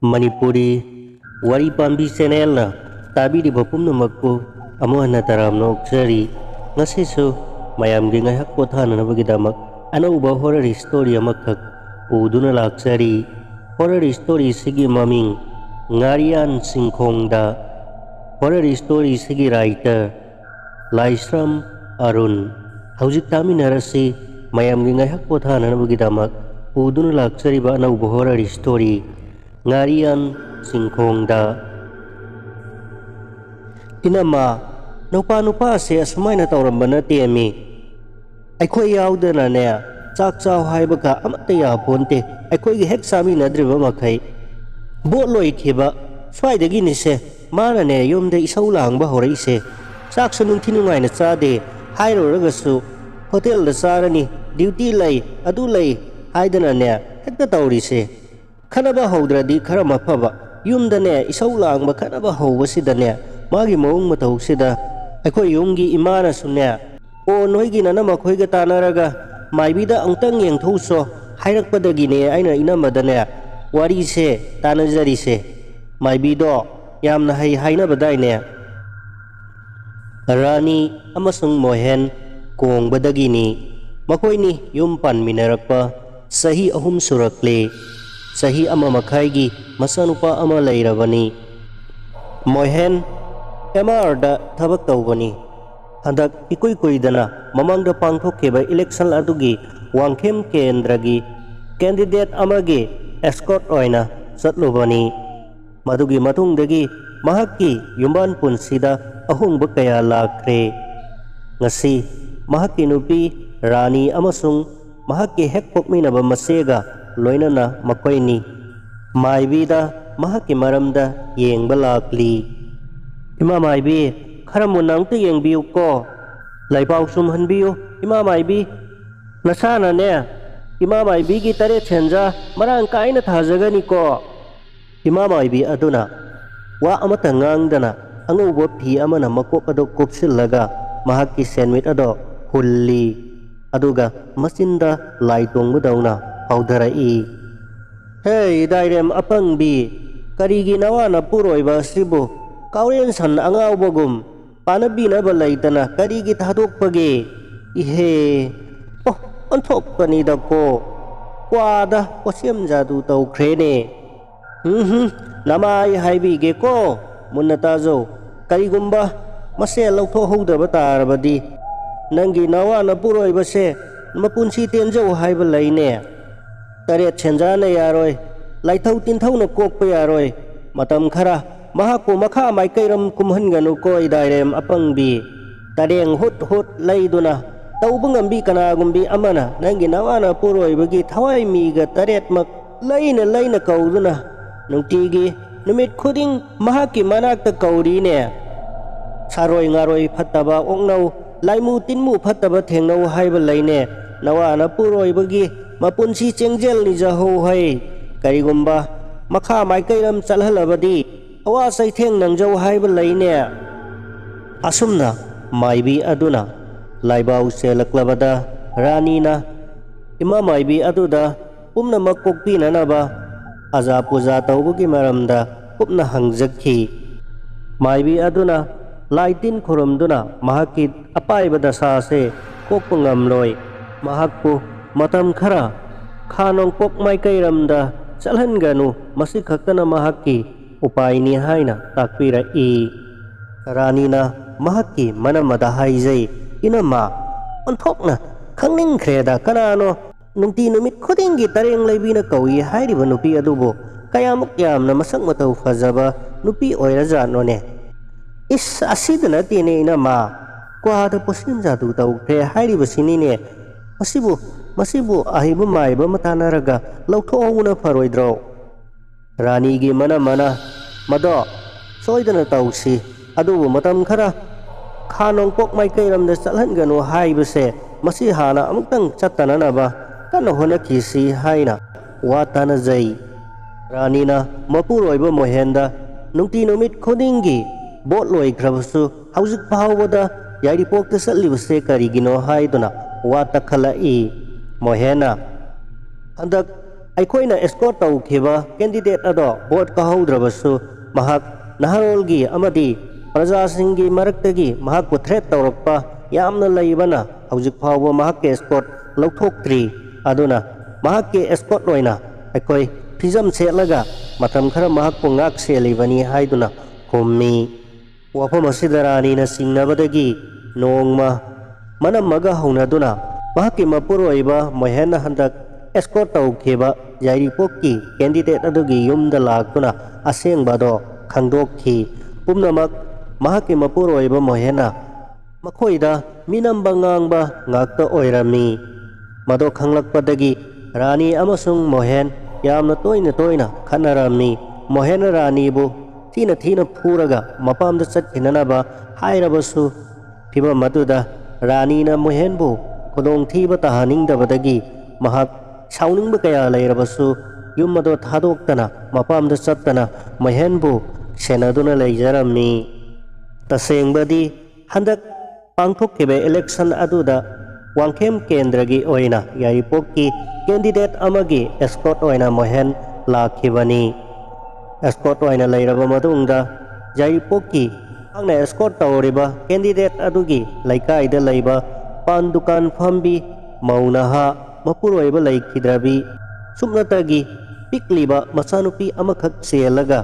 Manipuri Wari Pambi Channel na tabiriba pumnamakpu amuha na taramna oksari ngasisu mayamgi ngaihak pothananabagidamak anauba horror story amakhak uduna laksari horror story sigi maming Ngarian Singkhongda horror story sigi writer Laisram Arun hauzik taminarasi mayamgi ngaihak pothananabagidamak uduna laksari ba anauba horror story Ngarian Singkhongda Inama nupa se asumai tawramba nate mi aikhoi yaudana ne chak chaw haibaga amata ya ponte aikhoi gi hek sami nadriba makhai bot loi khiba swaidagi ni se mana ne yomda isau langba horai se chak sunung thinungai na chade hairo ragasu hotel da sarani duty lai adu lai haidana ne hekta tawri se khanaba haudradi khara mafaba yumda ne isau langba khanaba hawbasida ne magi mawung matau sida aikhoi yumgi imana sunne o noigi nana makhoiga tanaraga maibida angtang yengthouso hairakpadagi ne aina inamada ne wari se tanajari se maibido yamna haina badai ne Rani amasung Mohen kongbadagi ni makhoi ni yum panminarakpa sahi ahum surakle sahi ama makhaigi masanupa ama lairabani Mohen MR da thabak tawbani handak ikoi koidana mamangda pangthokkheba election adugi wangkhem kendragi candidate amagi escort oina chatlubani madugi matungdagi mahakki yumban punsida ahungba kaya lakhre ngasi mahakki nupi Rani amasung mahakki hek pokminaba masega loinana makoini maibida mahakki maramda yengba lakli Ima maibi khara munang tu yengbiu ko laipau sum hanbiu ima maibi nasana ne ima maibi gi tare chenja marang kaina thajagani ko ima maibi aduna wa amata ngangdana angubo phi amana makok ado kopsillaga mahakki senmit ado hulli aduga masinda laitong budawna paudarai hey dairem apangbi karigi nawana puroiba sibu Kauren san angaw bagum panabina balaitana karigi thadok page ihe oh anthok kanida ko kwada posem jadu tau khrene namai haibi ge ko munata jo karigumba mase lautho houdaba tarabadi nangi nawa na puroi base mapunsi tenjo haiba laine tare chenjana yaroi laithau tinthau na kokpa yaroi matam khara Mahaku makha mai kairam kumhanganu ko idairem apangbi tareng hut laiduna taubungambi kana gumbi amana nangi nawana puroi bagi thawai mi ga taret mak laina kauduna nungtigi numit khuding mahaki manakta kauri ne saroi ngaroi phattaba ongnau laimu tinmu phattaba thengnau haiba laine nawana puroi bagi mapunsi chengjel ni jaho hai karigumba makha mai kairam chalhalabadi awa sai theng nangjau haiba laine asumna maibi aduna laibau selaklabada ranina ima maibi aduda pumna makokpi nanaba aza puja tawbugi maramda pupna hangjakhi maibi aduna laitin khurumduna mahakit apaibada sase kokpungamloi mahakpu matam khara khanong pok mai kairamda chalhanganu masi khaktana mahakki upai ni haina takpira I Ranina mahakki manamada haizai inama onthokna khangning khreda kanano nungti numit khudingi tareng laibina kawi hairiba nupi adubo kayamuk yamna masak matau fazaba nupi oiraja none is asidana tine inama kwada posin jadu tau kre hairiba sinine masibu ahibu maiba matanaraga lauthouna faroidro Rani gi mana mado soidana tausi adubu matam khara khanong pok mai kairamda chalhanganu haibase masi hana amutang chattanana ba kana hona kisi haina watana jai Ranina mapuroiba mohenda nungti numit khudingi bot loi khrabasu hauzik phawada yairi pokta sallibase karigino haiduna wata khala I mohena handak ꯑꯩꯈꯣꯏꯅ ꯑꯦꯁꯀꯣꯔꯠ ꯇꯧꯈꯤꯕ candidate ꯑꯗꯣ vote ꯀꯥꯍꯧꯗ꯭ꯔꯕꯁꯨ ꯃꯍꯥꯛ ꯅꯍꯥꯔꯣꯜꯒꯤ ꯑꯃꯗꯤ ꯄ꯭ꯔꯖꯥꯁꯤꯡꯒꯤ ꯃꯔꯛꯇꯒꯤ ꯃꯍꯥꯛꯄꯨ thread ꯇꯧꯔꯛꯄ ꯌꯥꯝꯅ ꯂꯩꯕꯅ ꯍꯧꯖꯤꯛ ꯐꯥꯎꯕ ꯃꯍꯥꯛꯀꯤ ꯑꯦꯁꯀꯣꯔꯠ ꯂꯧꯊꯣꯛꯇ꯭ꯔꯤ ꯑꯗꯨꯅ ꯃꯍꯥꯛꯀꯤ ꯑꯦꯁꯀꯣꯔꯠ ꯑꯣꯏꯅ ꯑꯩꯈꯣꯏ ꯐꯤꯖꯝ ꯁꯦꯠꯂꯒ ꯃꯇꯝ ꯈꯔ ꯃꯍꯥꯛꯄꯨ ꯉꯥꯛ ꯁꯦꯜꯂꯤꯕꯅꯤ ꯍꯥꯏꯗꯨꯅ ꯈꯨꯝꯃꯤ ꯋꯥꯐꯝ ꯑꯁꯤꯗ ꯔꯥꯅꯤꯅ ꯆꯤꯡꯅꯕꯗꯒꯤ ꯅꯣꯡꯃ ꯃꯅꯝꯃꯒ ꯍꯧꯅꯗꯨꯅ ꯃꯍꯥꯛꯀꯤ ꯃꯄꯨꯔꯣꯏꯕ ꯃꯣꯍꯦꯟꯅ ꯍꯟꯗꯛ ꯑꯦꯁꯀꯣꯔꯠ ꯇꯧꯈꯤꯕ ꯌꯥꯏꯔꯤꯄꯣꯛꯀꯤ ꯀꯦꯟꯗꯤꯗꯦꯠ ꯑꯗꯨꯒꯤ ꯌꯨꯝꯗ ꯂꯥꯛꯇꯨꯅ ꯑꯁꯦꯡꯕꯗꯣ ꯈꯪꯗꯣꯛꯈꯤ ꯄꯨꯝꯅꯃꯛ ꯃꯍꯥꯛꯀꯤ ꯃꯄꯨꯔꯣꯏꯕ ꯃꯣꯍꯦꯟꯅ ꯃꯈꯣꯏꯗ ꯃꯤꯅꯝꯕ ꯉꯥꯡꯕ ꯉꯥꯛꯇ ꯑꯣꯏꯔꯝꯃꯤ ꯃꯗꯣ ꯈꯪꯂꯛꯄꯗꯒꯤ ꯔꯥꯅꯤ ꯑꯃꯁꯨꯡ ꯃꯣꯍꯦꯟ ꯌꯥꯝꯅ ꯇꯣꯏꯅ ꯈꯠꯅꯔꯝꯃꯤ ꯃꯣꯍꯦꯟꯅ ꯔꯥꯅꯤꯕꯨ ꯊꯤꯅ ꯐꯨꯔꯒ ꯃꯄꯥꯝꯗ ꯆꯠꯈꯤꯅꯅꯕ ꯍꯥꯏꯔꯕꯁꯨ ꯐꯤꯚꯝ ꯑꯗꯨꯗ ꯔꯥꯅꯤꯅ ꯃꯣꯍꯦꯟꯕꯨ ꯈꯨꯗꯣꯡꯊꯤꯕ ꯇꯥꯍꯟꯅꯤꯡꯗꯕꯗꯒꯤ ꯃꯍꯥꯛ ꯁꯥꯎꯅꯤꯡꯕ ꯀꯌꯥ ꯂꯩꯔꯕꯁꯨ ꯌꯨꯝ ꯑꯗꯣ ꯊꯥꯗꯣꯛꯇꯅ ꯃꯄꯥꯝꯗ ꯆꯠꯇꯅ ꯃꯣꯍꯦꯟꯕꯨ ꯁꯦꯟꯅꯗꯨꯅ ꯂꯩꯖꯔꯝꯃꯤ ꯇꯁꯦꯡꯕꯗꯤ ꯍꯟꯗꯛ ꯄꯥꯡꯊꯣꯛꯈꯤꯕ ꯏꯂꯦꯛꯁꯟ ꯑꯗꯨꯗ ꯋꯥꯡꯈꯦꯝ ꯀꯦꯟꯗ꯭ꯔꯒꯤ ꯑꯣꯏꯅ ꯌꯥꯏꯔꯤꯄꯣꯛꯀꯤ ꯀꯦꯟꯗꯤꯗꯦꯠ ꯑꯃꯒꯤ ꯑꯦꯁꯀꯣꯔꯠ ꯑꯣꯏꯅ ꯃꯣꯍꯦꯟ ꯂꯥꯛꯈꯤꯕꯅꯤ ꯑꯦꯁꯀꯣꯔꯠ ꯑꯣꯏꯅ ꯂꯩꯔꯕ ꯃꯇꯨꯡꯗ ꯌꯥꯏꯔꯤꯄꯣꯛꯀꯤ ꯃꯍꯥꯛꯅ ꯑꯦꯁꯀꯣꯔꯠ ꯇꯧꯔꯤꯕ ꯀꯦꯟꯗꯤꯗꯦꯠ ꯑꯗꯨꯒꯤ ꯂꯩꯀꯥꯏꯗ ꯂꯩꯕ ꯄꯥꯟ ꯗꯨꯀꯥꯟ ꯐꯝꯕꯤ ꯃꯧ ꯅꯍꯥ ꯃꯄꯨꯔꯣꯏꯕ ꯂꯩꯈꯤꯗ꯭ꯔꯕꯤ ꯁꯨꯞꯅꯇꯒꯤ ꯄꯤꯛꯂꯤꯕ ꯃꯆꯥꯅꯨꯄꯤ ꯑꯃꯈꯛ ꯆꯦꯜꯂꯒ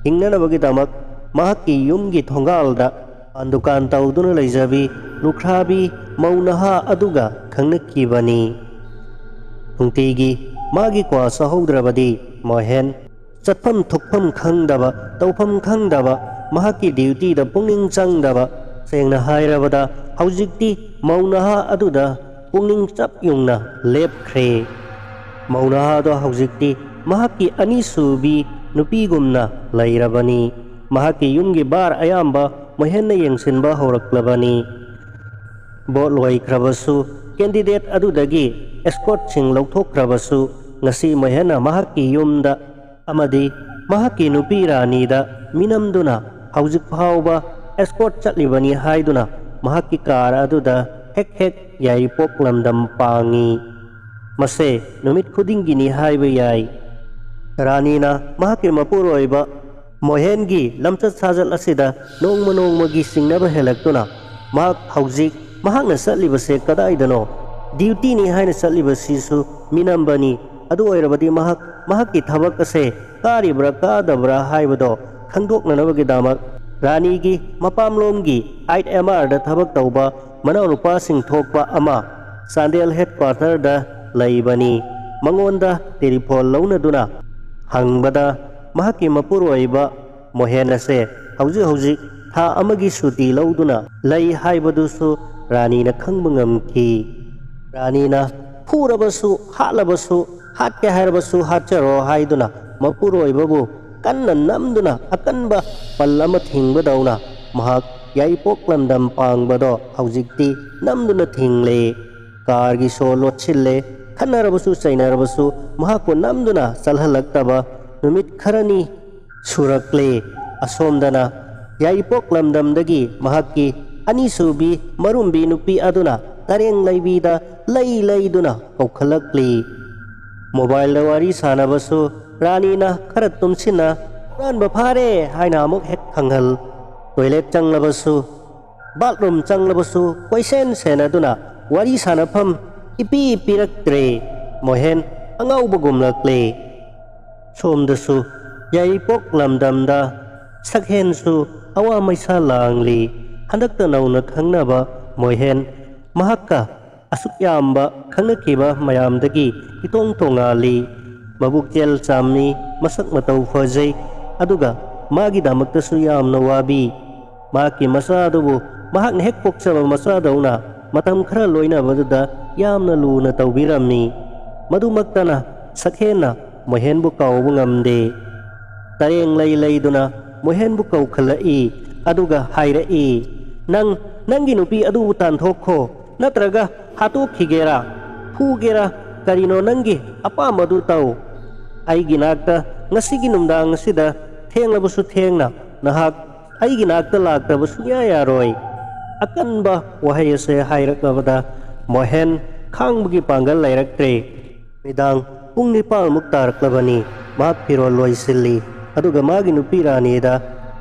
ꯍꯤꯡꯅꯅꯕꯒꯤꯗꯃꯛ ꯃꯍꯥꯛꯀꯤ ꯌꯨꯝꯒꯤ ꯊꯣꯡꯒꯥꯜꯗ ꯄꯥꯟ ꯗꯨꯀꯥꯟ ꯇꯧꯗꯨꯅ ꯂꯩꯖꯕꯤ ꯂꯨꯈ꯭ꯔꯥꯕꯤ ꯃꯧ ꯅꯍꯥ ꯑꯗꯨꯒ ꯈꯪꯅꯈꯤꯕꯅꯤ ꯅꯨꯡꯇꯤꯒꯤ ꯃꯥꯒꯤ ꯀ꯭ꯋꯥ ꯆꯥꯍꯧꯗ꯭ꯔꯕꯗꯤ ꯃꯣꯍꯦꯟ ꯆꯠꯐꯝ ꯊꯣꯛꯐꯝ ꯈꯪꯗꯕ ꯇꯧꯐꯝ ꯈꯪꯗꯕ ꯃꯍꯥꯛꯀꯤ ꯗ꯭ꯌꯨꯇꯤꯗ ꯄꯨꯛꯅꯤꯡ ꯆꯪꯗꯕ ꯁꯦꯡꯅ ꯍꯥꯏꯔꯕꯗ ꯍꯧꯖꯤꯛꯇꯤ ꯃꯧ ꯅꯍꯥ ꯑꯗꯨꯗ ꯄꯨꯛꯅꯤꯡ ꯆꯞ ꯌꯨꯡꯅ ꯂꯦꯞꯈ꯭ꯔꯦ ꯃꯧ ꯅꯍꯥꯗꯣ ꯍꯧꯖꯤꯛꯇꯤ ꯃꯍꯥꯛꯀꯤ ꯑꯅꯤꯁꯨꯕꯤ ꯅꯨꯄꯤꯒꯨꯝꯅ ꯂꯩꯔꯕꯅꯤ ꯃꯍꯥꯛꯀꯤ ꯌꯨꯝꯒꯤ ꯕꯥꯔ ꯑꯌꯥꯝꯕ ꯃꯣꯍꯦꯟꯅ ꯌꯦꯡꯁꯤꯟꯕ ꯍꯧꯔꯛꯂꯕꯅꯤ ꯚꯣꯠ ꯂꯣꯏꯈ꯭ꯔꯕꯁꯨ ꯀꯦꯟꯗꯤꯗꯦꯠ ꯑꯗꯨꯗꯒꯤ ꯑꯦꯁꯀꯣꯔꯠꯁꯤꯡ ꯂꯧꯊꯣꯛꯈ꯭ꯔꯕꯁꯨ ꯉꯁꯤ ꯃꯣꯍꯦꯟꯅ ꯃꯍꯥꯛꯀꯤ ꯌꯨꯝꯗ ꯑꯃꯗꯤ ꯃꯍꯥꯛꯀꯤ ꯅꯨꯄꯤ ꯔꯥꯅꯤꯗ ꯃꯤꯅꯝꯗꯨꯅ ꯍꯧꯖꯤꯛ ꯐꯥꯎꯕ ꯑꯦꯁꯀꯣꯔꯠ ꯆꯠꯂꯤꯕꯅꯤ ꯍꯥꯏꯗꯨꯅ ꯃꯍꯥꯛꯀꯤ ꯀꯥꯔ ꯑꯗꯨꯗ ꯍꯦꯛ ꯌꯥꯏꯔꯤꯄꯣꯛ ꯂꯝꯗꯝ ꯄꯥꯡꯉꯤ ꯃꯁꯦ ꯅꯨꯃꯤꯠ ꯈꯨꯗꯤꯡꯒꯤꯅꯤ ꯍꯥꯏꯕ ꯌꯥꯏ ꯔꯥꯅꯤꯅ ꯃꯍꯥꯛꯀꯤ ꯃꯄꯨꯔꯣꯏꯕ ꯃꯣꯍꯦꯟꯒꯤ ꯂꯝꯆꯠ ꯁꯥꯖꯠ ꯑꯁꯤꯗ ꯅꯣꯡꯃꯒꯤ ꯆꯤꯡꯅꯕ ꯍꯦꯜꯂꯛꯇꯨꯅ ꯃꯍꯥꯛ ꯍꯧꯖꯤꯛ ꯃꯍꯥꯛꯅ ꯆꯠꯂꯤꯕꯁꯦ ꯀꯗꯥꯏꯗꯅꯣ ꯗ꯭ꯌꯨꯇꯤꯅꯤ ꯍꯥꯏꯅ ꯆꯠꯂꯤꯕꯁꯤꯁꯨ ꯃꯤꯅꯝꯕꯅꯤ ꯑꯗꯨ ꯑꯣꯏꯔꯕꯗꯤ ꯃꯍꯥꯛꯀꯤ ꯊꯕꯛ ꯑꯁꯦ ꯀꯥꯔꯤꯕ꯭ꯔꯥ ꯀꯥꯗꯕ꯭ꯔꯥ ꯍꯥꯏꯕꯗꯣ ꯈꯪꯗꯣꯛꯅꯅꯕꯒꯤꯗꯃꯛ ꯔꯥꯅꯤꯒꯤ ꯃꯄꯥꯝꯂꯣꯝꯒꯤ 8MRꯗ ꯊꯕꯛ ꯇꯧꯕ ꯃꯅꯥꯎꯅꯨꯄꯥꯁꯤꯡ ꯊꯣꯛꯄ ꯑꯃ ꯆꯥꯟꯗꯦꯜ ꯍꯦꯗꯀ꯭ꯋꯥꯔꯇꯔꯗ ꯂꯩꯕꯅꯤ ꯃꯉꯣꯟꯗ ꯇꯦꯂꯤꯐꯣꯟ ꯂꯧꯅꯗꯨꯅ ꯍꯪꯕꯗ ꯃꯍꯥꯛꯀꯤ ꯃꯄꯨꯔꯣꯏꯕ ꯃꯣꯍꯦꯟ ꯑꯁꯦ ꯍꯧꯖꯤꯛ ꯊꯥ ꯑꯃꯒꯤ ꯁꯨꯇꯤ ꯂꯧꯗꯨꯅ ꯂꯩ ꯍꯥꯏꯕꯗꯨꯁꯨ ꯔꯥꯅꯤꯅ ꯈꯪꯕ ꯉꯝꯈꯤ ꯔꯥꯅꯤꯅ ꯐꯨꯔꯕꯁꯨ ꯍꯥꯠꯂꯕꯁꯨ ꯍꯥꯠꯀꯦ ꯍꯥꯏꯔꯕꯁꯨ ꯍꯥꯠꯆꯔꯣ ꯍꯥꯏꯗꯨꯅ ꯃꯄꯨꯔꯣꯏꯕꯕꯨ ꯀꯟꯅ ꯅꯝꯗꯨꯅ ꯑꯀꯟꯕ ꯄꯜ ꯑꯃ ꯊꯤꯡꯕꯗꯧꯅ ꯃꯍꯥꯛ ꯌꯥꯏꯔꯤꯄꯣꯛ ꯂꯝꯗꯝ ꯄꯥꯡꯕꯗꯣ ꯍꯧꯖꯤꯛꯇꯤ ꯅꯝꯗꯨꯅ ꯊꯤꯡꯂꯦ ꯀꯥꯔꯒꯤ ꯁꯣ ꯂꯣꯠꯁꯤꯜꯂꯦ ꯈꯠꯅꯔꯕꯁꯨ ꯆꯩꯅꯔꯕꯁꯨ ꯃꯍꯥꯛꯄꯨ ꯅꯝꯗꯨꯅ ꯆꯠꯍꯜꯂꯛꯇꯕ ꯅꯨꯃꯤꯠ ꯈꯔꯅꯤ ꯁꯨꯔꯛꯂꯦ ꯑꯁꯣꯝꯗꯅ ꯌꯥꯏꯔꯤꯄꯣꯛ ꯂꯝꯗꯝꯗꯒꯤ ꯃꯍꯥꯛꯀꯤ ꯑꯅꯤꯁꯨꯕꯤ ꯃꯔꯨꯝꯕꯤ ꯅꯨꯄꯤ ꯑꯗꯨꯅ ꯇꯔꯦꯡ ꯂꯩꯕꯤꯗ ꯂꯩꯗꯨꯅ ꯀꯧꯈꯠꯂꯛꯂꯤ ꯃꯣꯕꯥꯏꯜꯗ ꯋꯥꯔꯤ ꯁꯥꯟꯅꯕꯁꯨ ꯔꯥꯅꯤꯅ ꯈꯔ ꯇꯨꯝꯁꯤꯟꯅ ꯍꯨꯔꯥꯟꯕ ꯐꯥꯔꯦ ꯍꯥꯏꯅ ꯑꯃꯨꯛ ꯍꯦꯛ ꯈꯪꯍꯜ ꯇꯣꯏꯂꯦꯠ ꯆꯪꯂꯕꯁꯨ ꯕꯥꯠꯔꯨꯝ ꯆꯪꯂꯕꯁꯨ ꯀꯣꯏꯁꯦꯟ ꯁꯦꯟꯅꯗꯨꯅ ꯋꯥꯔꯤ ꯁꯥꯟꯅꯐꯝ ꯄꯤꯔꯛꯇ꯭ꯔꯦ ꯃꯣꯍꯦꯟ ꯑꯉꯥꯎꯕꯒꯨꯝꯂꯛꯂꯦ ꯁꯣꯝꯗꯁꯨ ꯌꯥꯏꯔꯤꯄꯣꯛ ꯂꯝꯗꯝꯗ ꯁꯛꯍꯦꯟꯁꯨ ꯑꯋꯥ ꯃꯩꯁꯥ ꯂꯥꯡꯂꯤ ꯍꯟꯗꯛꯇ ꯅꯧꯅ ꯈꯪꯅꯕ ꯃꯣꯍꯦꯟ ꯃꯍꯥꯛꯀ ꯑꯁꯨꯛ ꯌꯥꯝꯕ ꯈꯪꯅꯈꯤꯕ ꯃꯌꯥꯝꯗꯒꯤ ꯏꯇꯣꯡ ꯇꯣꯉꯥꯜꯂꯤ ꯃꯕꯨꯛꯆꯦꯜ ꯆꯥꯝꯃꯤ ꯃꯁꯛ ꯃꯇꯧ ꯐꯖꯩ ꯑꯗꯨꯒ ꯃꯥꯒꯤꯗꯃꯛꯇꯁꯨ ꯌꯥꯝꯅ ꯋꯥꯕꯤ ꯃꯍꯥꯛꯀꯤ ꯃꯆꯥꯗꯨꯕꯨ ꯃꯍꯥꯛꯅ ꯍꯦꯛ ꯄꯣꯛꯆꯕ ꯃꯆꯥꯗꯧꯅ ꯃꯇꯝ ꯈꯔ ꯂꯣꯏꯅꯕꯗꯨꯗ ꯌꯥꯝꯅ ꯂꯨꯅ ꯇꯧꯕꯤꯔꯝꯃꯤ ꯃꯗꯨꯃꯛꯇꯅ ꯁꯛꯍꯦꯟꯅ ꯃꯣꯍꯦꯟꯕꯨ ꯀꯥꯎꯕ ꯉꯝꯗꯦ ꯇꯔꯦꯡ ꯂꯩꯗꯨꯅ ꯃꯣꯍꯦꯟꯕꯨ ꯀꯧꯈꯠꯂꯛꯏ ꯑꯗꯨꯒ ꯍꯥꯏꯔꯛꯏ ꯅꯪꯒꯤ ꯅꯨꯄꯤ ꯑꯗꯨꯕꯨ ꯇꯥꯟꯊꯣꯛꯈꯣ ꯅꯠꯇ꯭ꯔꯒ ꯍꯥꯠꯇꯣꯛꯈꯤꯒꯦꯔꯥ ꯐꯨꯒꯦꯔꯥ ꯀꯔꯤꯅꯣ ꯅꯪꯒꯤ ꯑꯄꯥꯝꯕꯗꯨ ꯇꯧ ꯑꯩꯒꯤ ꯅꯥꯛꯇ ꯉꯁꯤꯒꯤ ꯅꯨꯡꯗꯥꯡ ꯑꯁꯤꯗ ꯊꯦꯡꯂꯕꯁꯨ ꯊꯦꯡꯅ ꯅꯍꯥꯛ ꯑꯩꯒꯤ ꯅꯥꯛꯇ ꯂꯥꯛꯇꯕ ꯁꯨꯡꯌꯥ ꯌꯥꯔꯣꯏ ꯑꯀꯟꯕ ꯋꯥꯍꯩ ꯑꯁꯦ ꯍꯥꯏꯔꯛꯂꯕꯗ ꯃꯣꯍꯦꯟ ꯈꯥꯡꯕꯒꯤ ꯄꯥꯡꯒꯜ ꯂꯩꯔꯛꯇ꯭ꯔꯦ ꯅꯨꯃꯤꯗꯥꯡ pung nipalmuk taraklabani mahak firol loisilli aduga magi nupi Ranida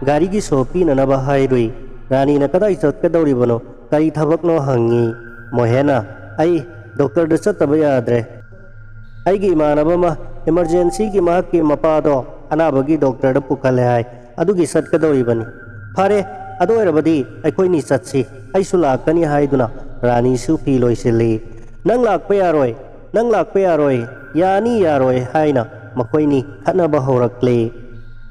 gari gi so pinanaba hairui Rani na kadai chatkadoribano kari thabakno hangi Mohena ai doctor da chattaba yadre aigi imanaba ma emergency gi mahakki mapado anabagi doctor da pukhale hai adugi chatkadoribani phare adoirabadi aikhoini chatsi aisu lakani haiduna Rani su fi loisilli nang lakpa yaroi yani yaroi haina makoini khanaba horakle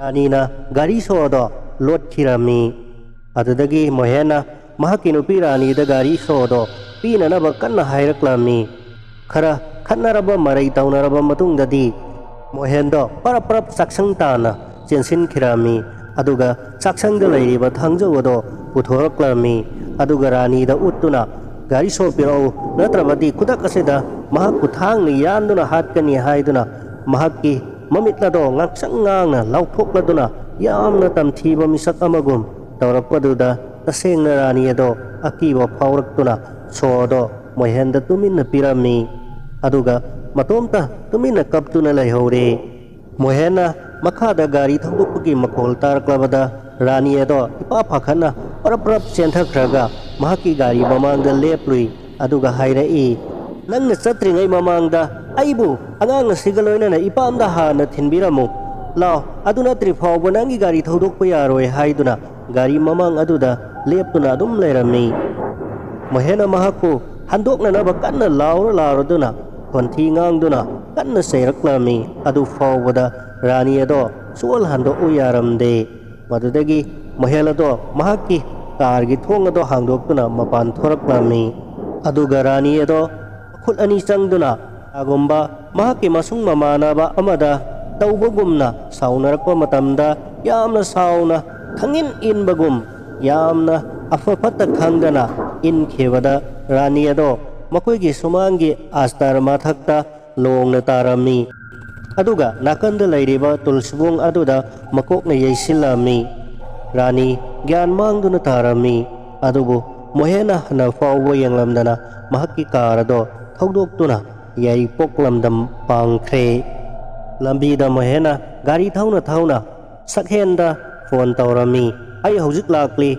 Rani na gari so do lot khirami adudagi Mohena mahakki nupi Rani da gari so do pinanaba kanna hairaklammi khara khatnaraba marai taunaraba matungdadi Mohendo parap saksang tana chensin khirami aduga saksangda lairiba thangjau ado puthoraklammi aduga Rani da uttuna gari so pirau natrabadi kudak aseda mahakku thangni yanduna hatkani haiduna mahakki mamitla do ngaksang ngangna lauthokladuna yamna tamthiba misak amagum tawrakpaduda tasengna Rani ado akiba phawraktuna sodo Mohenda tuminna pirami aduga matomta tuminna kaptuna laihore Mohena makhada gari thawdokpagi makhol taraklabada Rani ado ipa phakhana parap chenthakhranga mahakki gari mamangda leplui aduga hairai nangna chatringai mamangda aibu angang sigaloina na ipamda hana thinbiramu lao aduna trifawba nangi gari thawdokpa yaroi haiduna gari mamang aduda leptuna adum leirami Mohena mahakku handokna naba kanna lauraduna konthi ngangduna kanna seiraklammi adu fawbada Rani ado sual handok yaramde madudagi Mohela do mahakki kargi thong ado hangdoktuna mapan thoraklammi aduga Rani ado khut ani changduna agomba mahakki masung mamanaba amada taubagumna saunarakpa matamda yamna sauna khangin inbagum yamna afafatta khangdana in khebada Rani ado makoigi sumangi astar mathakta longna tarami aduga nakanda lairiba tulsibung aduda makokna yaisilami Rani gyan mangduna tarami adubu Mohena hana fawwa yanglamdana mahakki karado thawdoktuna yai poklamdam pangkhre lambida Mohena gari thauna sakhenda phone tawrami ai hojik lakli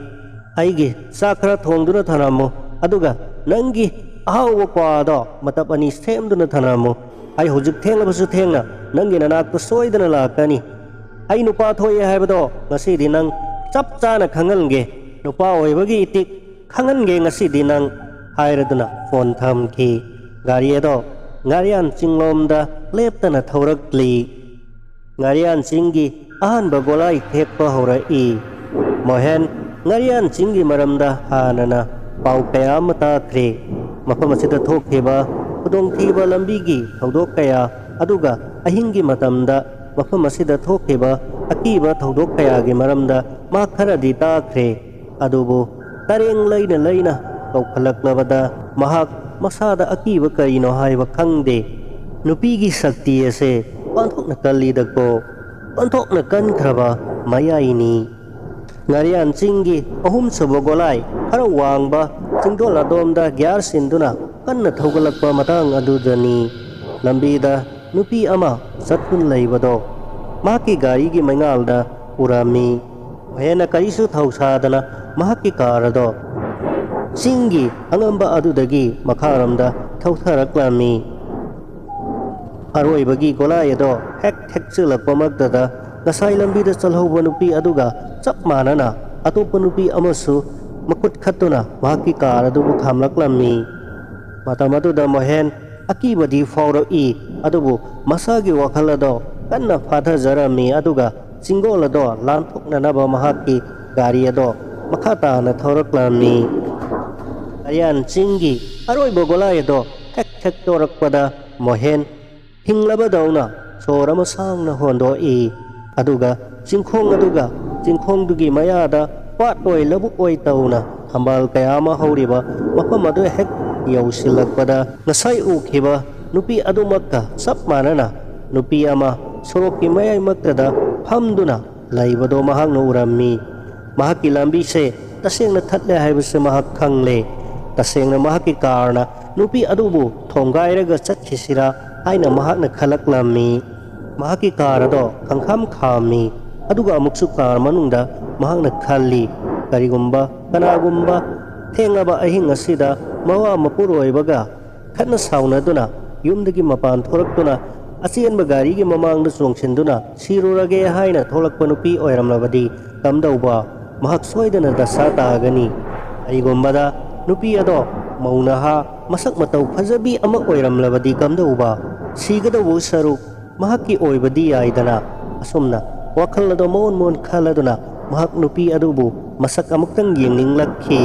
aigi sakra thongduna thanamu aduga nangi ahawa kwado matap ani semduna thanamu ai hojik thenglabasu thengna nangi nanakta soidana lakani ai nupa thoye haibado ngasidi nang chap chana khangalge nupa oibagi itik khangange ngasidi nang hairaduna phone thamki gari ado ngarian cinglomda leptana thaurakli ngarian cingi ahanba golai thekpa horai Mohen ngarian cingi maramda hanana pau kaya matakre mafam asida thoktheba khudongthiba lambigi thawdok kaya aduga ahingi matamda mafam asida thoktheba akiba thawdok kaya gi maramda ma kharadi takre adubu tareng laina kaukhlaklabada mahak masada akiba kaino haiba khangde nupigi sakti ase panthokna kallidakbo panthokna kankraba mayaini ngarian cingi ahum sabogolai hara wangba cingdola domda gyar sinduna kanna thogalakpa matang adudani lambida nupi ama satkun leibado mahaki gari gi maingalda urami Mohena karisu thausadana mahaki karado cingi angamba adudagi makharamda thautharaklami aroibagi golaido hek chulakpa magdada ngasai lambida chalhauba nupi aduga chap manana atopa nupi amasu makut khatuna mahaki kar adubu khamlaklammi matamaduda Mohen akibadi fawrai adubu masagi wakhalado kanna phathajarami aduga cingolado lanthoknanaba mahaki gari ado makhata na thoraklammi ayan cingi aroiba golaido hek torakpada Mohen hinglabadawna sorama sangna hondoi aduga cingkhongdugi mayada pat oi labuk oi tauna thambal kayama horiba mafam adu hek yausilakpada ngasai ukhiba nupi adumakka sap manana nupi ama sorokki mayai maktada phamduna laibado mahakna urammi mahakki lambi se tasengna thatle haibase mahak khangle tasengna mahakki karna nupi adubu thonggairaga chatkhisira haina mahakna khalaklammi. Mahaki car ado khangkham khammi. Aduga amuksu car manungda mahakna khalli karigumba kanagumba thengaba ahing asida mawa mapuroibaga khanna saunaduna yumdagi mapan thoraktuna asianba gari gi mamangda chongchinduna sirurage haina tholakpa nupi oiramlabadi kamdauba mahak soidana dasa tagani aigombada nupi ado maunaha masak matau phajabi ama oiramlabadi kamdauba sigadawu saruk mahakki oibadi yaidana asumna wakhal ado mon khaladuna mahak nupi adubu masak amuktang yengninglakkhi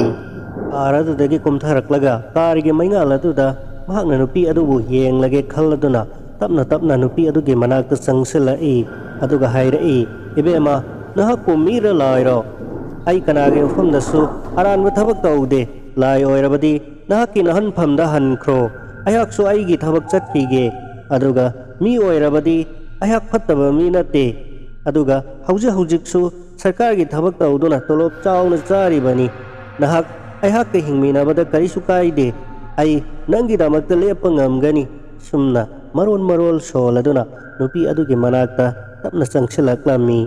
aradudagi kumtharaklaga karige maingal aduda mahakna nupi adubu yenglage khaladuna tapna nupi adugi manakta sangsilai aduga hairai ibema nahakku mira lairo ai kanage ufamdasu aranba thabak taude lai oirabadi nahakki nahan phamda hankro ayaksu aigi thabak chatkige aduga mi oirabadi ayak phattaba mi nate aduga haujiksu sarkar gi thabak tauduna tolop chauna charibani nahak ayhak ke hingminabada karisu kaide ai nangi damakta lepa ngamgani sumna marol soladuna nupi adugi manakta tapna sangsilaklami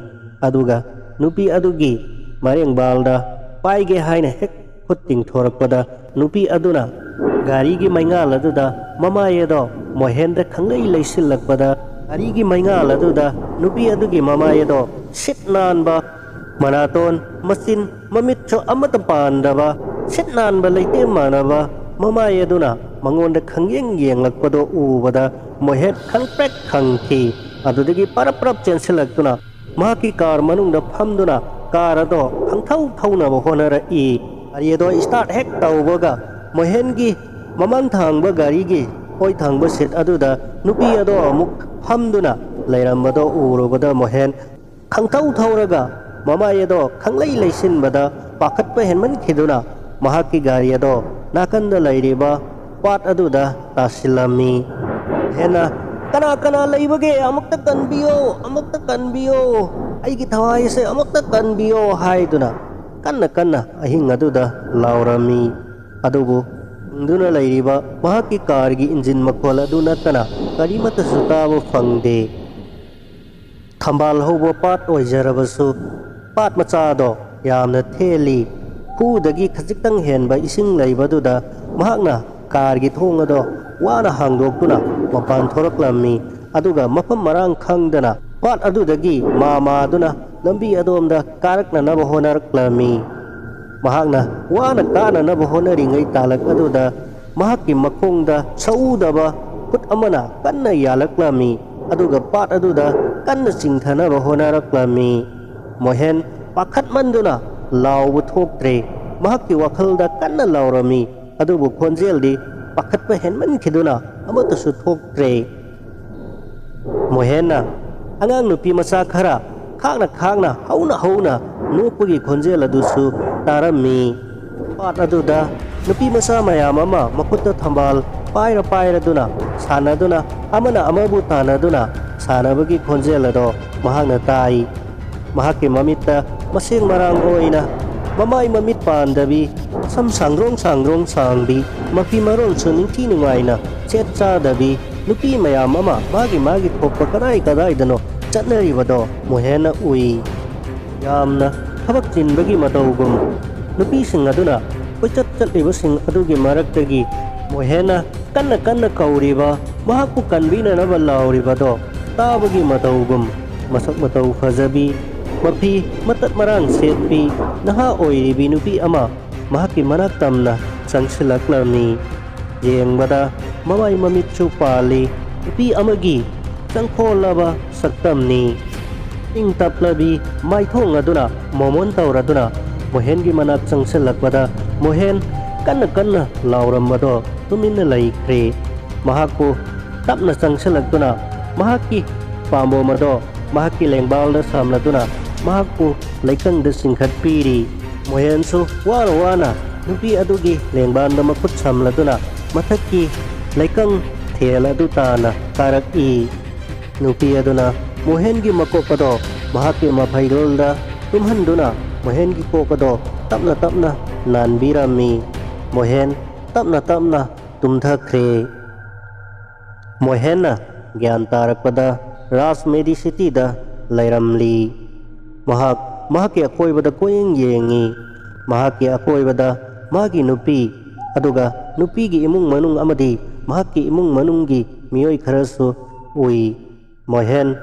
aduga nupi adugi mareng balda paige haina hek khutting thorakpada nupi aduna gari gi maingal aduda mamayedo mohendra khangai leisilakpada gari gi maingal aduda nupi adugi mamayedo sitnanba manaton masin mamitcho amata pandaba sitnanba leite manaba mamayeduna mangonda khangyeng yenglakpado ubada mohet khangprek khangthi adudagi paraprap chensilaktuna mahaki kar manungda phamduna car ado khangthau thauna ba honara I ariedo start hek taubaga mohengi mamang thangba gari gi hoi thangba sit aduda nupi ado amuk phamduna leirambado urubada mohen khangthau thauraga mamayedo khanglei leisinbada pakhatpa henman khiduna mahaki gari ado nakanda leiriba pat aduda tasilami hena kana leibage amukta kanbiyo aigi thawai se amukta kanbiyo haiduna kanna ahing aduda laurami adubu duna leiriba mahaki kargi engine makhol aduna kana karimata sutaba phangde thambal hobo pat oijarabasu pat machado yamna theli hudagi khajitang henba ising leibaduda mahakna kargi thongado wana hangdoktuna mapan thoraklami aduga mafam marang khangdana pat adudagi mamaduna lambi adomda karakna naba honaraklami mahakna wana kana naba honaringai talak aduda mahakki makhongda saudaba khut amana kanna yalaklami aduga pat aduda kanna singthanaba honaraklami mohen pakhat manduna laubu thoktre mahakki wakhalda kanna laurami adubu khonjeldi pakhatpa henman khiduna amatasu thoktre mohenna angang nupi macha khara khangna hauna nupagi khonjel adusu tarami pat aduda nupi macha mayam ama makhutta thambal paira duna sanaduna amana amabu tanaduna sanabagi khonjel ado mahakna tai mahakki mamitta masing marang oina mamai mamit pandabi sam sangrong sangbi mafi marol suningti nungaina chet chadabi nupi mayam ama magi thokpa kadai dano chatnaribado mohena ui yamna thabak chinbagi mataugum nupi sing aduna koichat chatlibasing adugi maraktagi mohena kanna kauriba mahakku kanbina naba lauribado tabagi mataugum masak matau fajabi mafi matat marang setpi naha oiribi nupi ama mahaki manak tamna sangsilaklami yengbada mamai mamitchu pali nupi amagi sangkholaba saktamni ingtaplabi maithong aduna momon tauraduna mohengi manak sangsilakbada mohen kanna laurambado tuminna laikre mahakku tapna sangsilakduna mahaki pambo mado mahaki lengbalda samladuna mahakku laikangda singkhat piri mohensu wana nupi adugi lengbanda makut samladuna mathakki laikang thela dutana karaki nupi aduna mohengi makopado mahaki maphairolda tumhanduna mohengi kokado tapna nanbirami mohen tapna tumthakre ꯃꯣꯍꯦꯟꯅ ꯒ꯭ꯌꯥꯟ ꯇꯥꯔꯛꯄꯗ ꯔꯥꯖꯃꯦꯗꯤ ꯁꯤꯇꯤꯗ ꯂꯩꯔꯝꯂꯤ꯫ ꯃꯍꯥꯛꯀꯤ ꯑꯀꯣꯏꯕꯗ ꯀꯣꯏꯌꯦꯡ ꯌꯦꯡꯉꯤ꯫ ꯃꯍꯥꯛꯀꯤ ꯑꯀꯣꯏꯕꯗ ꯃꯥꯒꯤ ꯅꯨꯄꯤ ꯑꯗꯨꯒ ꯅꯨꯄꯤꯒꯤ ꯏꯃꯨꯡ ꯃꯅꯨꯡ ꯑꯃꯗꯤ ꯃꯍꯥꯛꯀꯤ ꯏꯃꯨꯡ ꯃꯅꯨꯡꯒꯤ ꯃꯤꯑꯣꯏ ꯈꯔꯁꯨ ꯎꯏ꯫ ꯃꯣꯍꯦꯟ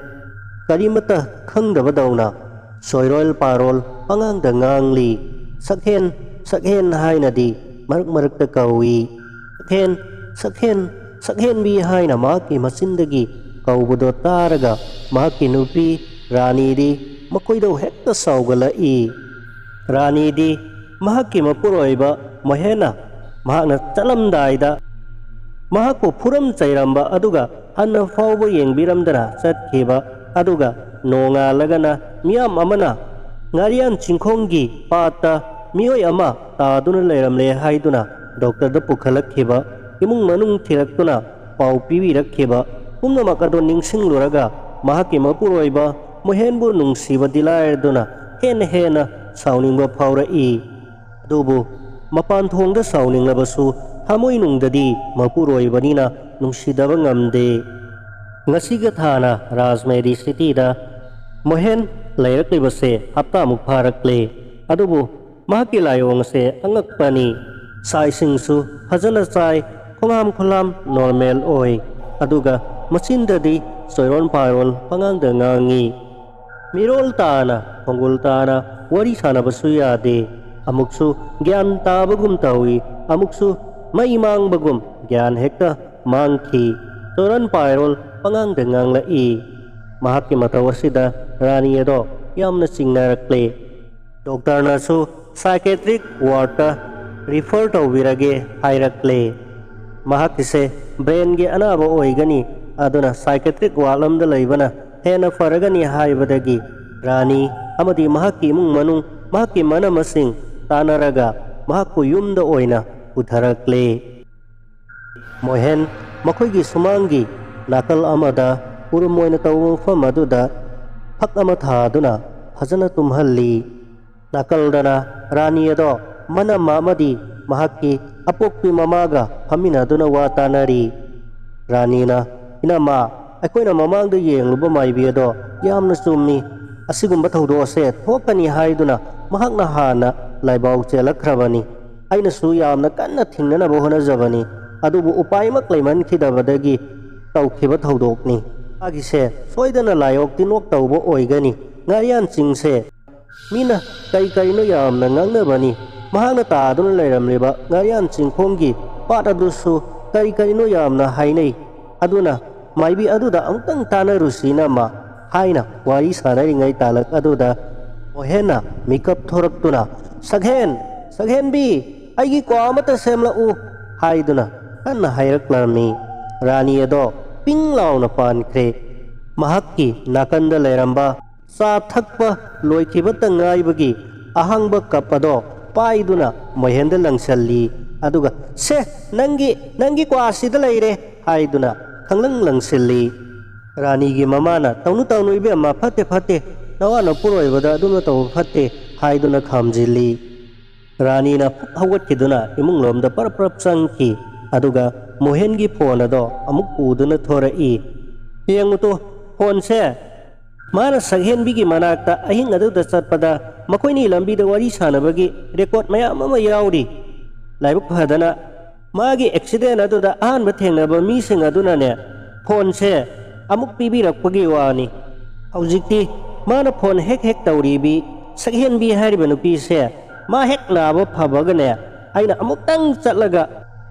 ꯀꯔꯤꯃꯠꯇ ꯈꯪꯗꯕꯗꯧꯅ ꯁꯣꯏꯔꯣꯜ ꯄꯥꯔꯣꯜ ꯄꯉꯥꯡꯗ ꯉꯥꯡꯂꯤ꯫ ꯁꯛꯍꯦꯟ ꯁꯛꯍꯦꯟ ꯍꯥꯏꯅꯗꯤ ꯃꯔꯛ ꯃꯔꯛꯇ ꯀꯧꯏ꯫ ꯁꯛꯍꯦꯟꯕꯤ ꯍꯥꯏꯅ ꯃꯍꯥꯛꯀꯤ ꯃꯆꯤꯟꯗꯒꯤ ꯀꯧꯕꯗꯣ ꯇꯥꯔꯒ ꯃꯍꯥꯛꯀꯤ ꯅꯨꯄꯤ ꯔꯥꯅꯤꯗꯤ ꯃꯈꯣꯏꯗꯣ ꯍꯦꯛꯇ ꯁꯥꯎꯒꯠꯂꯛꯏ꯫ ꯔꯥꯅꯤꯗꯤ ꯃꯍꯥꯛꯀꯤ ꯃꯄꯨꯔꯣꯏꯕ ꯃꯣꯍꯦꯟꯅ ꯃꯍꯥꯛꯅ ꯆꯠꯂꯝꯗꯥꯏꯗ ꯃꯍꯥꯛꯄꯨ ꯐꯨꯔꯝ ꯆꯩꯔꯝꯕ ꯑꯗꯨꯒ ꯍꯟꯅ ꯐꯥꯎꯕ ꯌꯦꯡꯕꯤꯔꯝꯗꯅ ꯆꯠꯈꯤꯕ ꯑꯗꯨꯒ ꯅꯣꯡꯉꯥꯜꯂꯒꯅ ꯃꯤꯌꯥꯝ ꯑꯃꯅ ꯉꯥꯔꯤꯌꯥꯟ ꯆꯤꯡꯈꯣꯡꯒꯤ ꯄꯥꯠꯇ ꯃꯤꯑꯣꯏ ꯑꯃ ꯇꯥꯗꯨꯅ ꯂꯩꯔꯝꯂꯦ ꯍꯥꯏꯗꯨꯅ ꯗꯣꯛꯇꯔꯗ ꯄꯨꯈꯠꯂꯛꯈꯤꯕ, ꯏꯃꯨꯡ ꯃꯅꯨꯡ ꯊꯤꯔꯛꯇꯨꯅ ꯄꯥꯎ ꯄꯤꯕꯤꯔꯛꯈꯤꯕ ꯄꯨꯝꯅꯃꯛ ꯑꯗꯨ ꯅꯤꯡꯁꯤꯡꯂꯨꯔꯒ ꯃꯍꯥꯛꯀꯤ ꯃꯄꯨꯔꯣꯏꯕ ꯃꯣꯍꯦꯟꯕꯨ ꯅꯨꯡꯁꯤꯕꯗꯤ ꯂꯥꯏꯔꯗꯨꯅ ꯍꯦꯟꯅ ꯁꯥꯎꯅꯤꯡꯕ ꯐꯥꯎꯔꯛꯏ꯫ ꯑꯗꯨꯕꯨ ꯃꯄꯥꯟꯊꯣꯡꯗ ꯁꯥꯎꯅꯤꯡꯂꯕꯁꯨ ꯊꯃꯣꯏꯅꯨꯡꯗꯗꯤ ꯃꯄꯨꯔꯣꯏꯕꯅꯤꯅ ꯅꯨꯡꯁꯤꯗꯕ ꯉꯝꯗꯦ꯫ ꯉꯁꯤꯒ ꯊꯥꯅ ꯔꯥꯖꯃꯦꯗꯤ ꯁꯤꯇꯤꯗ ꯃꯣꯍꯦꯟ ꯂꯩꯔꯛꯂꯤꯕꯁꯦ ꯍꯞꯇꯥꯃꯨꯛ ꯐꯥꯔꯛꯂꯦ꯫ ꯑꯗꯨꯕꯨ ꯃꯍꯥꯛꯀꯤ ꯂꯥꯏꯑꯣꯡ ꯑꯁꯦ ꯑꯉꯛꯄꯅꯤ꯫ ꯆꯥꯛ ꯏꯁꯤꯡꯁꯨ ꯐꯖꯅ ꯆꯥꯏ, ꯈꯣꯡꯍꯥꯝ ꯈꯨꯂꯥꯝ ꯅꯣꯔꯃꯦꯜ ꯑꯣꯏ, ꯑꯗꯨꯒ ꯃꯆꯤꯟꯗꯗꯤ ꯆꯣꯏꯔꯣꯟ ꯄꯥꯔꯣꯟ ꯄꯉꯥꯡꯗ ꯉꯥꯡꯉꯤ꯫ ꯃꯤꯔꯣꯜ ꯇꯥꯅ ꯈꯣꯡꯒꯨꯜ ꯇꯥꯅ ꯋꯥꯔꯤ ꯁꯥꯟꯅꯕꯁꯨ ꯌꯥꯗꯦ꯫ ꯑꯃꯨꯛꯁꯨ ꯒ꯭ꯌꯥꯟ ꯇꯥꯕꯒꯨꯝ ꯇꯧꯏ, ꯑꯃꯨꯛꯁꯨ ꯃꯩ ꯃꯥꯡꯕꯒꯨꯝ ꯒ꯭ꯌꯥꯟ ꯍꯦꯛꯇ ꯃꯥꯡꯈꯤ꯫ ꯆꯣꯏꯔꯣꯟ ꯄꯥꯏꯔꯣꯜ ꯄꯉꯥꯡꯗ ꯉꯥꯡꯂꯛꯏ꯫ ꯃꯍꯥꯛꯀꯤ ꯃꯇꯧ ꯑꯁꯤꯗ ꯔꯥꯅꯤ ꯑꯗꯣ ꯌꯥꯝꯅ ꯆꯤꯡꯅꯔꯛꯂꯦ꯫ ꯗꯣꯛꯇꯔꯅꯁꯨ ꯁꯥꯏꯀꯦꯇ꯭ꯔꯤꯛ ꯋꯥꯔꯗꯇ ꯔꯤꯐꯔ ꯇꯧꯕꯤꯔꯒꯦ ꯍꯥꯏꯔꯛꯂꯦ꯫ ꯃꯍꯥꯛꯀꯤꯁꯦ ꯕ꯭ꯔꯦꯟꯒꯤ ꯑꯅꯥꯕ ꯑꯣꯏꯒꯅꯤ, ꯑꯗꯨꯅ ꯁꯥꯏꯀꯦꯇ꯭ꯔꯤꯛ ꯋꯥꯔꯗ ꯑꯃꯗ ꯂꯩꯕꯅ ꯍꯦꯟꯅ ꯐꯔꯒꯅꯤ ꯍꯥꯏꯕꯗꯒꯤ ꯔꯥꯅꯤ ꯑꯃꯗꯤ ꯃꯍꯥꯛꯀꯤ ꯏꯃꯨꯡ ꯃꯅꯨꯡ, ꯃꯍꯥꯛꯀꯤ ꯃꯅꯃꯁꯤꯡ ꯇꯥꯟꯅꯔꯒ ꯃꯍꯥꯛꯄꯨ ꯌꯨꯝꯗ ꯑꯣꯏꯅ ꯄꯨꯊꯔꯛꯂꯦ꯫ ꯃꯣꯍꯦꯟ ꯃꯈꯣꯏꯒꯤ ꯁꯨꯃꯥꯡꯒꯤ ꯅꯥꯀꯜ ꯑꯃꯗ ꯎꯔꯨꯝ ꯑꯣꯏꯅ ꯇꯧꯕ ꯃꯐꯝ ꯑꯗꯨꯗ ꯐꯛ ꯑꯃ ꯊꯥꯗꯨꯅ ꯐꯖꯅ ꯇꯨꯝꯍꯜꯂꯤ꯫ ꯅꯥꯀꯜꯗꯅ ꯔꯥꯅꯤ ꯑꯗꯣ ꯃꯅꯝꯃ ꯑꯃꯗꯤ ꯃꯍꯥꯛꯀꯤ ꯑꯄꯣꯛꯄꯤ ꯃꯃꯥꯒ ꯐꯝꯃꯤꯟꯅꯗꯨꯅ ꯋꯥ ꯇꯥꯅꯔꯤ꯫ ꯔꯥꯅꯤꯅ, "ꯏꯅꯝꯃ, ꯑꯩꯈꯣꯏꯅ ꯃꯃꯥꯡꯗ ꯌꯦꯡꯂꯨꯕ ꯃꯥꯏꯕꯤ ꯑꯗꯣ ꯌꯥꯝꯅ ꯆꯨꯝꯃꯤ꯫ ꯑꯁꯤꯒꯨꯝꯕ ꯊꯧꯗꯣꯛ ꯑꯁꯦ ꯊꯣꯛꯀꯅꯤ ꯍꯥꯏꯗꯨꯅ ꯃꯍꯥꯛꯅ ꯍꯥꯟꯅ ꯂꯥꯏꯕꯥꯎ ꯆꯦꯜꯂꯛꯈ꯭ꯔꯕꯅꯤ꯫ ꯑꯩꯅꯁꯨ ꯌꯥꯝꯅ ꯀꯟꯅ ꯊꯤꯡꯅꯅꯕ ꯍꯣꯠꯅꯖꯕꯅꯤ, ꯑꯗꯨꯕꯨ ꯎꯄꯥꯏꯃꯛ ꯂꯩꯃꯟꯈꯤꯗꯕꯗꯒꯤ ꯇꯧꯈꯤꯕ ꯊꯧꯗꯣꯛꯅꯤ꯫ ꯃꯥꯒꯤꯁꯦ ꯁꯣꯏꯗꯅ ꯂꯥꯏꯑꯣꯛ ꯇꯤꯟꯑꯣꯛ ꯇꯧꯕ ꯑꯣꯏꯒꯅꯤ꯫ ꯉꯥꯔꯤꯌꯥꯟ ꯆꯤꯡꯁꯦ ꯃꯤꯅ ꯀꯔꯤꯅꯣ ꯌꯥꯝꯅ ꯉꯥꯡꯅꯕꯅꯤ꯫ ꯃꯍꯥꯛꯅ ꯇꯥꯗꯨꯅ ꯂꯩꯔꯝꯂꯤꯕ ꯉꯥꯔꯤꯌꯥꯟ ꯆꯤꯡꯈꯣꯡꯒꯤ ꯄꯥꯠ ꯑꯗꯨꯁꯨ ꯀꯔꯤꯅꯣ ꯌꯥꯝꯅ ꯍꯥꯏꯅꯩ꯫ ꯑꯗꯨꯅ ꯃꯥꯏꯕꯤ ꯑꯗꯨꯗ ꯑꯃꯨꯛꯇꯪ ꯇꯥꯟꯅꯔꯨꯁꯤ ꯏꯅꯝꯃ" ꯍꯥꯏꯅ ꯋꯥꯔꯤ ꯁꯥꯟꯅꯔꯤꯉꯩ ꯇꯥꯂꯛ ꯑꯗꯨꯗ ꯃꯣꯍꯦꯟꯅ ꯃꯤꯀꯞ ꯊꯣꯔꯛꯇꯨꯅ "ꯁꯛꯍꯦꯟꯕꯤ, ꯑꯩꯒꯤ ꯀ꯭ꯋꯥ ꯑꯃꯠꯇ ꯁꯦꯝꯂꯛꯎ" ꯍꯥꯏꯗꯨꯅ ꯀꯟꯅ ꯍꯥꯏꯔꯛꯂꯝꯃꯤ꯫ ꯔꯥꯅꯤ ꯑꯗꯣ ꯄꯤꯡ ꯂꯥꯎꯅ ꯄꯥꯟꯈ꯭ꯔꯦ꯫ ꯃꯍꯥꯛꯀꯤ ꯅꯥꯀꯟꯗ ꯂꯩꯔꯝꯕ ꯆꯥ ꯊꯛꯄ ꯂꯣꯏꯈꯤꯕꯇ ꯉꯥꯏꯕꯒꯤ ꯑꯍꯥꯡꯕ ꯀꯞ ꯑꯗꯣ ꯄꯥꯏꯗꯨꯅ ꯃꯣꯍꯦꯟꯗ ꯂꯪꯁꯤꯜꯂꯤ, ꯑꯗꯨꯒ "ꯁꯦ, ꯅꯪꯒꯤ ꯀ꯭ꯋꯥ ꯁꯤꯗ ꯂꯩꯔꯦ" ꯍꯥꯏꯗꯨꯅ ꯈꯪꯂꯪ ꯂꯪꯁꯤꯜꯂꯤ꯫ ꯔꯥꯅꯤꯒꯤ ꯃꯃꯥꯅ "ꯇꯧꯅꯨ ꯏꯕꯦꯝꯃ, ꯐꯠꯇꯦ, ꯅꯋꯥ ꯅꯄꯨꯔꯣꯏꯕꯗ ꯑꯗꯨꯝꯅ ꯇꯧꯕ ꯐꯠꯇꯦ" ꯍꯥꯏꯗꯨꯅ ꯈꯥꯝꯖꯤꯜꯂꯤ꯫ ꯔꯥꯅꯤꯅ ꯐꯨꯛ ꯍꯧꯒꯠꯈꯤꯗꯨꯅ ꯏꯃꯨꯡꯂꯣꯝꯗ ꯄꯔꯞ ꯆꯪꯈꯤ, ꯑꯗꯨꯒ ꯃꯣꯍꯦꯟꯒꯤ ꯐꯣꯟ ꯑꯗꯣ ꯑꯃꯨꯛ ꯄꯨꯗꯨꯅ ꯊꯣꯔꯛꯏ꯫ "ꯌꯦꯡꯉꯨꯇꯣ, ꯐꯣꯟꯁꯦ ꯃꯥꯅ ꯁꯛꯍꯦꯟꯕꯤꯒꯤ ꯃꯅꯥꯛꯇ ꯑꯍꯤꯡ ꯑꯗꯨꯗ ꯆꯠꯄꯗ ꯃꯈꯣꯏꯅꯤ ꯂꯝꯕꯤꯗ ꯋꯥꯔꯤ ꯁꯥꯟꯅꯕꯒꯤ ꯔꯦꯀꯣꯔꯗ ꯃꯌꯥꯝ ꯑꯃ ꯌꯥꯎꯔꯤ꯫ ꯂꯥꯏꯕꯛ ꯐꯗꯅ ꯃꯥꯒꯤ ꯑꯦꯛꯁꯤꯗꯦꯟ ꯑꯗꯨꯗ ꯑꯍꯥꯟꯕ ꯊꯦꯡꯅꯕ ꯃꯤꯁꯤꯡ ꯑꯗꯨꯅꯅꯦ ꯐꯣꯟꯁꯦ ꯑꯃꯨꯛ ꯄꯤꯕꯤꯔꯛꯄꯒꯤ ꯋꯥꯅꯤ꯫ ꯍꯧꯖꯤꯛꯇꯤ ꯃꯥꯅ ꯐꯣꯟ ꯍꯦꯛ ꯇꯧꯔꯤꯕꯤ ꯁꯛꯍꯦꯟꯕꯤ ꯍꯥꯏꯔꯤꯕ ꯅꯨꯄꯤꯁꯦ, ꯃꯥ ꯍꯦꯛ ナꯕ ꯐꯕꯒꯅꯦ ꯑꯩꯅ ꯑꯃꯨꯛꯇꯪ ꯆꯠꯂꯒ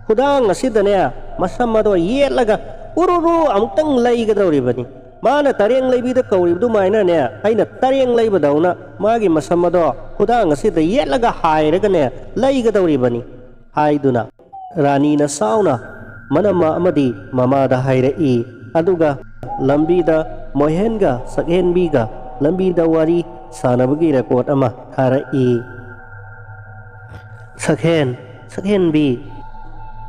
ꯈꯨꯗꯥꯡ ꯑꯁꯤꯗꯅꯦ ꯃꯁꯝ ꯑꯗꯣ ꯌꯦꯠꯂꯒ ꯎꯔꯨꯔꯨ ꯑꯃꯨꯛꯇꯪ ꯂꯩꯒꯗꯧꯔꯤꯕꯅꯤ꯫ ꯃꯥꯅ ꯇꯔꯦꯡ ꯂꯩꯕꯤꯗ ꯀꯧꯔꯤꯕꯗꯨꯃꯥꯏꯅꯅꯦ ꯑꯩꯅ ꯇꯔꯦꯡ ꯂꯩꯕꯗꯧꯅ ꯃꯥꯒꯤ ꯃꯁꯝ ꯑꯗꯣ ꯈꯨꯗꯥꯡ ꯑꯁꯤꯗ ꯌꯦꯠꯂꯒ ꯍꯥꯏꯔꯒꯅꯦ ꯂꯩꯒꯗꯧꯔꯤꯕꯅꯤ" ꯍꯥꯏꯗꯨꯅ ꯔꯥꯅꯤꯅ ꯁꯥꯎꯅ ꯃꯅꯝꯃ ꯑꯃꯗꯤ ꯃꯃꯥꯗ ꯍꯥꯏꯔꯛꯏ꯫ ꯑꯗꯨꯒ ꯂꯝꯕꯤꯗ ꯃꯣꯍꯦꯟꯒ ꯁꯛꯍꯦꯟꯕꯤꯒ ꯂꯝꯕꯤꯗ ꯋꯥꯔꯤ ꯁꯥꯟꯅꯕꯒꯤ ꯔꯦꯀꯣꯔꯗ ꯑꯃ ꯊꯥꯔꯛꯏ꯫ "ꯁꯛꯍꯦꯟꯕꯤ,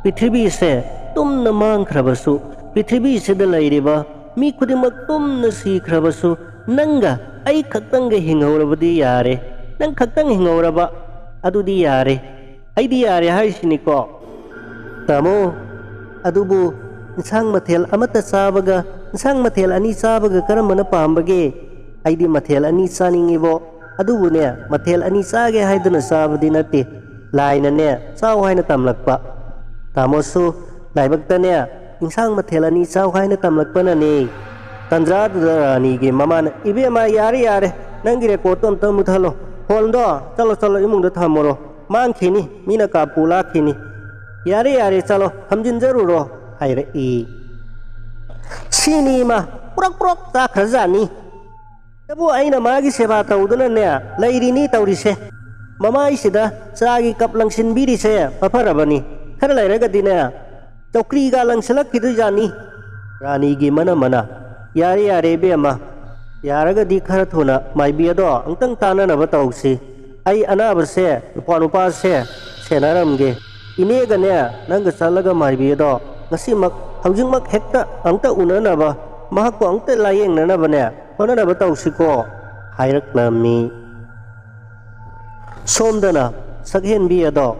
ꯄ꯭ꯔꯤꯊꯤꯕꯤꯁꯦ ꯇꯨꯝꯅ ꯃꯥꯡꯈ꯭ꯔꯕꯁꯨ, ꯄ꯭ꯔꯤꯊꯤꯕꯤꯁꯤꯗ ꯂꯩꯔꯤꯕ ꯃꯤ ꯈꯨꯗꯤꯡꯃꯛ ꯇꯨꯝꯅ ꯁꯤꯈ꯭ꯔꯕꯁꯨ, ꯅꯪꯒ ꯑꯩ ꯈꯛꯇꯪꯒ ꯍꯤꯡꯍꯧꯔꯕꯗꯤ ꯌꯥꯔꯦ꯫ ꯅꯪ ꯈꯛꯇꯪ ꯍꯤꯡꯍꯧꯔꯕ ꯑꯗꯨꯗꯤ ꯌꯥꯔꯦ, ꯑꯩꯗꯤ ꯌꯥꯔꯦ ꯍꯥꯏꯁꯤꯅꯤꯀꯣ꯫ ꯇꯥꯃꯣ, ꯑꯗꯨꯕꯨ ꯏꯟꯁꯥꯡ ꯃꯊꯦꯜ ꯑꯃꯠꯇ ꯆꯥꯕꯒ ꯏꯟꯁꯥꯡ ꯃꯊꯦꯜ ꯑꯅꯤ ꯆꯥꯕꯒ ꯀꯔꯝꯕꯅ ꯄꯥꯝꯕꯒꯦ? ꯑꯩꯗꯤ ꯃꯊꯦꯜ ꯑꯅꯤ ꯆꯥꯅꯤꯡꯉꯤꯕꯣ꯫ ꯑꯗꯨꯕꯨꯅꯦ ꯃꯊꯦꯜ ꯑꯅꯤ ꯆꯥꯒꯦ ꯍꯥꯏꯗꯨꯅ ꯆꯥꯕꯗꯤ ꯅꯠꯇꯦ, ꯂꯥꯏꯅꯅꯦ ꯆꯥꯎ ꯍꯥꯏꯅ ꯇꯝꯂꯛꯄ꯫ ꯇꯥꯃꯣꯁꯨ ꯂꯥꯏꯕꯛꯇꯅꯦ ꯏꯟꯁꯥꯡ ꯃꯊꯦꯜ ꯑꯅꯤ ꯆꯥꯎ ꯍꯥꯏꯅ ꯇꯝꯂꯛꯄꯅꯅꯦ꯫ ꯇꯟꯖꯥꯗꯨꯗ ꯔꯥꯅꯤꯒꯤ ꯃꯃꯥꯅ ꯏꯕꯦꯝꯃ ꯌꯥꯔꯦ ꯅꯪꯒꯤ ꯔꯦꯀꯣꯔꯗꯇꯣ ꯑꯝꯇ ꯃꯨꯠꯍꯜꯂꯣ, ꯐꯣꯟꯗꯣ ꯆꯠꯂꯣ ꯏꯃꯨꯡꯗ ꯊꯝꯃꯨꯔꯣ, ꯃꯥꯡꯈꯤꯅꯤ, ꯃꯤꯅ ꯀꯥꯞꯄꯨ ꯂꯥꯛꯈꯤꯅꯤ꯫ ꯌꯥꯔꯦ ꯆꯠꯂꯣ ꯊꯝꯖꯤꯟꯖꯔꯨꯔꯣ ꯍꯥꯏꯔꯛꯏ꯫ ꯁꯤꯅꯤ ꯏꯃꯥ ꯄꯨꯔꯛ ꯆꯥꯈ꯭ꯔꯖꯥꯠꯅꯤ꯫ ꯇꯕꯨ ꯑꯩꯅ ꯃꯥꯒꯤ ꯁꯦꯕꯥ ꯇꯧꯗꯨꯅꯅꯦ ꯂꯩꯔꯤꯅꯤ ꯇꯧꯔꯤꯁꯦ꯫ ꯃꯃꯥꯏꯁꯤꯗ ꯆꯥꯒꯤ ꯀꯞ ꯂꯪꯁꯤꯟꯕꯤꯔꯤꯁꯦ ꯃꯐꯔꯕꯅꯤ, ꯈꯔ ꯂꯩꯔꯒꯗꯤꯅꯦ ꯆꯧꯀ꯭ꯔꯤꯒ ꯂꯪꯁꯤꯜꯂꯛꯈꯤꯗꯣꯏꯖꯥꯠꯅꯤ꯫ ꯔꯥꯅꯤꯒꯤ ꯃꯅꯝꯃꯅ ꯌꯥꯔꯦ ꯏꯕꯦꯝꯃ, ꯌꯥꯔꯒꯗꯤ ꯈꯔ ꯊꯨꯅ ꯃꯥꯏꯕꯤ ꯑꯗꯣ ꯑꯃꯨꯛꯇꯪ ꯇꯥꯟꯅꯅꯕ ꯇꯧꯁꯤ꯫ ꯑꯩ ꯑꯅꯥꯕꯁꯦ ꯅꯨꯄꯥꯁꯦ ꯁꯦꯟꯅꯔꯝꯒꯦ꯫ ꯏꯅꯦꯒꯅꯦ ꯅꯪꯒ ꯆꯠꯂꯒ ꯃꯥꯏꯕꯤ ꯑꯗꯣ ꯍꯧꯖꯤꯛꯃꯛ ꯍꯦꯛꯇ ꯑꯃꯨꯛꯇ ꯎꯅꯅꯕ, ꯃꯍꯥꯛꯄꯨ ꯑꯃꯨꯛꯇ ꯂꯥꯌꯦꯡꯅꯅꯕꯅꯦ ꯍꯣꯠꯅꯅꯕ ꯇꯧꯁꯤꯀꯣ ꯍꯥꯏꯔꯛꯂꯝꯃꯤ꯫ ꯁꯣꯝꯗꯅ ꯁꯛꯍꯦꯟꯕꯤ ꯑꯗꯣ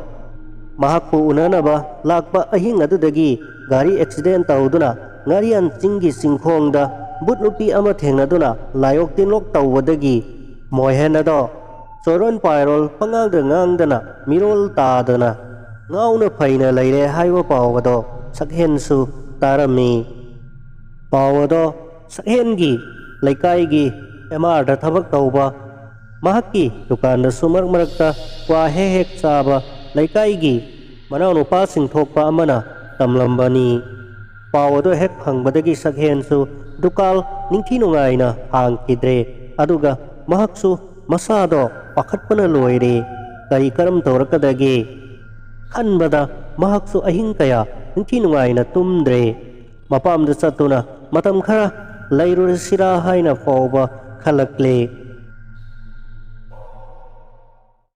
ꯃꯍꯥꯛꯄꯨ ꯎꯅꯅꯕ ꯂꯥꯛꯄ ꯑꯍꯤꯡ ꯑꯗꯨꯗꯒꯤ ꯒꯥꯔꯤ ꯑꯦꯛꯁꯤꯗꯦꯟ ꯇꯧꯗꯨꯅ ꯉꯥꯔꯤꯌꯥꯟ ꯆꯤꯡꯒꯤ ꯆꯤꯡꯈꯣꯡꯗ ꯕꯨꯠ ꯅꯨꯄꯤ ꯑꯃ ꯊꯦꯡꯅꯗꯨꯅ ꯂꯥꯏꯌꯣꯛ ꯇꯤꯟꯂꯣꯛ ꯇꯧꯕꯗꯒꯤ ꯃꯣꯏꯍꯦꯟ ꯑꯗꯣ ꯆꯣꯏꯔꯣꯟ ꯄꯥꯏꯔꯣꯜ ꯄꯉꯥꯡꯗ ꯉꯥꯡꯗꯅ ꯃꯤꯔꯣꯜ ꯇꯥꯗꯅ ꯉꯥꯎꯅ ꯐꯩꯅ ꯂꯩꯔꯦ ꯍꯥꯏꯕ ꯄꯥꯎ ꯑꯗꯣ ꯁꯛꯍꯦꯟꯁꯨ ꯇꯥꯔꯝꯃꯤ꯫ ꯄꯥꯎ ꯑꯗꯣ ꯁꯛꯍꯦꯟꯒꯤ ꯂꯩꯀꯥꯏꯒꯤ MRꯗ ꯊꯕꯛ ꯇꯧꯕ, ꯃꯍꯥꯛꯀꯤ ꯗꯨꯀꯥꯟꯗꯁꯨ ꯃꯔꯛꯇ ꯀ꯭ꯋꯥ ꯍꯦꯛ ꯆꯥꯕ ꯂꯩꯀꯥꯏꯒꯤ ꯃꯅꯥꯎꯅꯨꯄꯥꯁꯤꯡ ꯊꯣꯛꯄ ꯑꯃꯅ ꯇꯝꯂꯝꯕꯅꯤ꯫ ꯄꯥꯎ ꯑꯗꯨ ꯍꯦꯛ ꯐꯪꯕꯗꯒꯤ ꯁꯛꯍꯦꯟꯁꯨ ꯗꯨꯀꯥꯟ ꯅꯤꯡꯊꯤ ꯅꯨꯡꯉꯥꯏꯅ ꯍꯥꯡꯈꯤꯗ꯭ꯔꯦ꯫ ꯑꯗꯨꯒ ꯃꯍꯥꯛꯁꯨ ꯃꯁꯥꯗꯣ ꯄꯥꯈꯠꯄꯅ ꯂꯣꯏꯔꯦ꯫ ꯀꯔꯝ ꯇꯧꯔꯛꯀꯗꯒꯦ ꯈꯟꯕꯗ ꯃꯍꯥꯛꯁꯨ ꯑꯍꯤꯡ ꯀꯌꯥ ꯅꯤꯡꯊꯤ ꯅꯨꯡꯉꯥꯏꯅ ꯇꯨꯝꯗ꯭ꯔꯦ꯫ ꯃꯄꯥꯝꯗ ꯆꯠꯇꯨꯅ ꯃꯇꯝ ꯈꯔ ꯂꯩꯔꯨꯔꯁꯤꯔꯥ ꯍꯥꯏꯅ ꯐꯥꯎꯕ ꯈꯜꯂꯛꯂꯦ꯫